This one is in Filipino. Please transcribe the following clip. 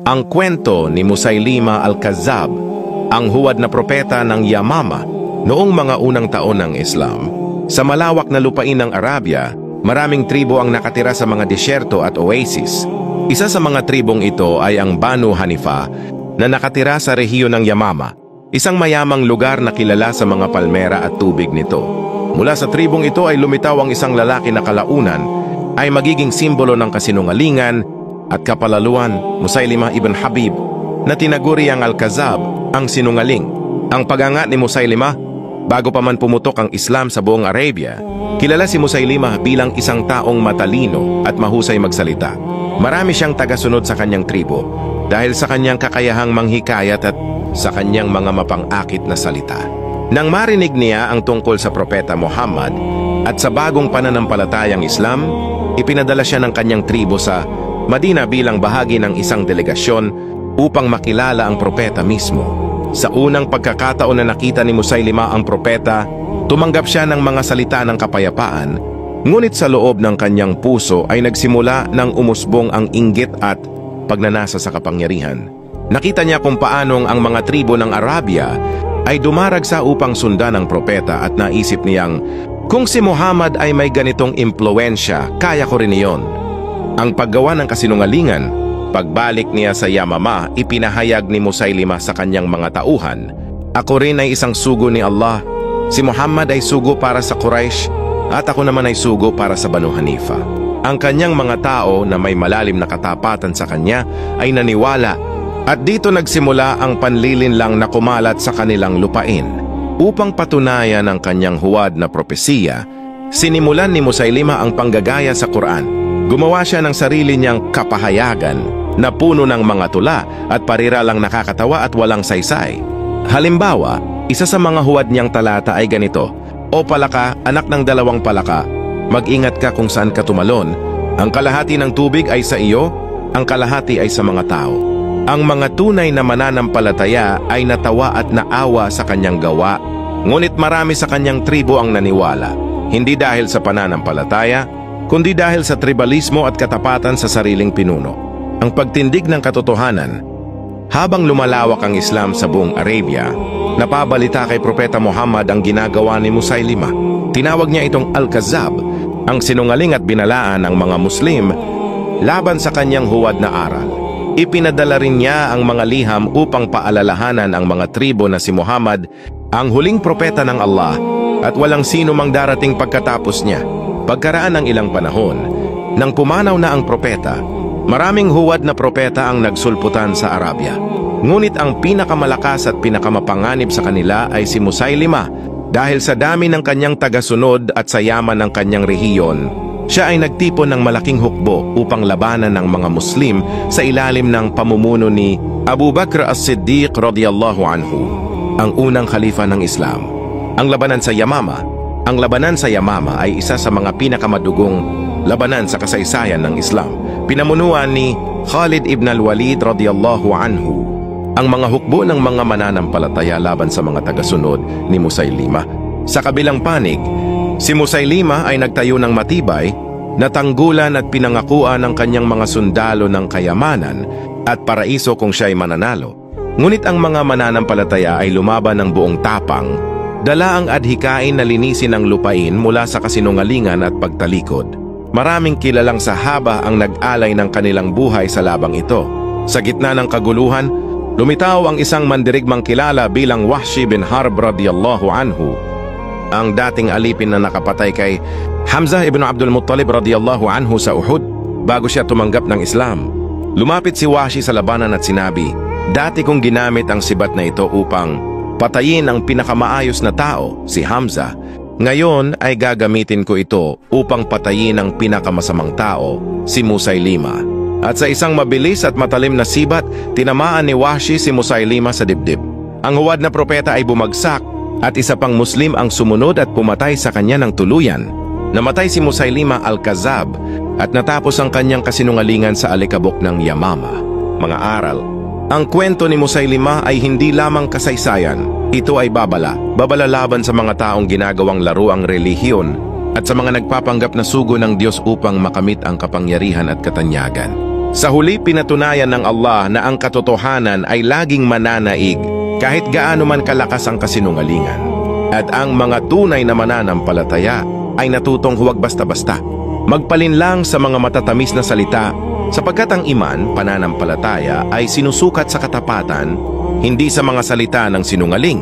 Ang kwento ni Musaylima al-Kazzab, ang huwad na propeta ng Yamama noong mga unang taon ng Islam. Sa malawak na lupain ng Arabia, maraming tribo ang nakatira sa mga disyerto at oasis. Isa sa mga tribong ito ay ang Banu Hanifa na nakatira sa rehiyon ng Yamama, isang mayamang lugar na kilala sa mga palmera at tubig nito. Mula sa tribong ito ay lumitaw ang isang lalaki na kalaunan ay magiging simbolo ng kasinungalingan at kapalaluan, Musaylima ibn Habib, na tinaguri ang Al-Kazzab, ang sinungaling. Ang pagangat ni Musaylima, bago pa man pumutok ang Islam sa buong Arabia, kilala si Musaylima bilang isang taong matalino at mahusay magsalita. Marami siyang tagasunod sa kanyang tribo dahil sa kanyang kakayahang manghikayat at sa kanyang mga mapang-akit na salita. Nang marinig niya ang tungkol sa Propeta Muhammad at sa bagong pananampalatayang Islam, ipinadala siya ng kanyang tribo sa Madina bilang bahagi ng isang delegasyon upang makilala ang propeta mismo. Sa unang pagkakataon na nakita ni Musaylima ang propeta, tumanggap siya ng mga salita ng kapayapaan, ngunit sa loob ng kanyang puso ay nagsimula ng umusbong ang inggit at pagnanasa sa kapangyarihan. Nakita niya kung paanong ang mga tribo ng Arabia ay dumaragsa upang sundan ang propeta at naisip niyang, kung si Muhammad ay may ganitong impluensya, kaya ko rin iyon. Ang paggawa ng kasinungalingan, pagbalik niya sa Yamama, ipinahayag ni Musaylima sa kanyang mga tauhan, ako rin ay isang sugo ni Allah. Si Muhammad ay sugo para sa Quraysh at ako naman ay sugo para sa Banu Hanifa. Ang kanyang mga tao na may malalim na katapatan sa kanya ay naniwala at dito nagsimula ang panlilinlang na kumalat sa kanilang lupain. Upang patunayan ang kanyang huwad na propesiya, sinimulan ni Musaylima ang panggagaya sa Quran. Gumawa siya ng sarili niyang kapahayagan na puno ng mga tula at pariralang nakakatawa at walang saysay. Halimbawa, isa sa mga huwad niyang talata ay ganito, O palaka, anak ng dalawang palaka, mag-ingat ka kung saan ka tumalon. Ang kalahati ng tubig ay sa iyo, ang kalahati ay sa mga tao. Ang mga tunay na mananampalataya ay natawa at naawa sa kanyang gawa, ngunit marami sa kanyang tribo ang naniwala, hindi dahil sa pananampalataya, kundi dahil sa tribalismo at katapatan sa sariling pinuno. Ang pagtindig ng katotohanan, habang lumalawak ang Islam sa buong Arabia, napabalita kay Propeta Muhammad ang ginagawa ni Musaylima. Tinawag niya itong Al-Kazzab, ang sinungaling at binalaan ng mga Muslim laban sa kanyang huwad na aral. Ipinadala rin niya ang mga liham upang paalalahanan ang mga tribo na si Muhammad ang huling propeta ng Allah at walang sino mang darating pagkatapos niya. Pagkaraan ng ilang panahon, nang pumanaw na ang propeta, maraming huwad na propeta ang nagsulputan sa Arabia. Ngunit ang pinakamalakas at pinakamapanganib sa kanila ay si Musaylima dahil sa dami ng kanyang tagasunod at sa yaman ng kanyang rehiyon. Siya ay nagtipon ng malaking hukbo upang labanan ng mga Muslim sa ilalim ng pamumuno ni Abu Bakr as-Siddiq radiyallahu anhu, ang unang khalifa ng Islam. Ang labanan sa Yamama ay isa sa mga pinakamadugong labanan sa kasaysayan ng Islam. Pinamunuan ni Khalid ibn al-Walid radiyallahu anhu ang mga hukbo ng mga mananampalataya laban sa mga tagasunod ni Musaylima. Sa kabilang panig, si Musaylima ay nagtayo ng matibay na tanggulan at pinangakuan ng kanyang mga sundalo ng kayamanan at paraiso kung siya ay mananalo. Ngunit ang mga mananampalataya ay lumaban ng buong tapang, dala ang adhikain na linisin ang lupain mula sa kasinungalingan at pagtalikod. Maraming kilalang sahaba ang nag-alay ng kanilang buhay sa labang ito. Sa gitna ng kaguluhan, lumitaw ang isang mandirigmang kilala bilang Wahshi bin Harb radiyallahu anhu, ang dating alipin na nakapatay kay Hamzah ibn Abdul Muttalib radiyallahu anhu sa Uhud bago siya tumanggap ng Islam. Lumapit si Wahshi sa labanan at sinabi, dati kong ginamit ang sibat na ito upang patayin ang pinakamaayos na tao, si Hamzah. Ngayon ay gagamitin ko ito upang patayin ang pinakamasamang tao, si Musaylima. At sa isang mabilis at matalim na sibat, tinamaan ni Wahshi si Musaylima sa dibdib. Ang huwad na propeta ay bumagsak at isa pang Muslim ang sumunod at pumatay sa kanya ng tuluyan. Namatay si Musaylima al-Kazzab at natapos ang kanyang kasinungalingan sa alikabok ng Yamama. Mga aral, ang kwento ni Musaylima ay hindi lamang kasaysayan. Ito ay babala laban sa mga taong ginagawang laro ang relihiyon at sa mga nagpapanggap na sugo ng Diyos upang makamit ang kapangyarihan at katanyagan. Sa huli, pinatunayan ng Allah na ang katotohanan ay laging mananaig kahit gaano man kalakas ang kasinungalingan. At ang mga tunay na mananampalataya ay natutong huwag basta-basta magpalinlang sa mga matatamis na salita, sapagkat ang iman, pananampalataya, ay sinusukat sa katapatan, hindi sa mga salita ng sinungaling.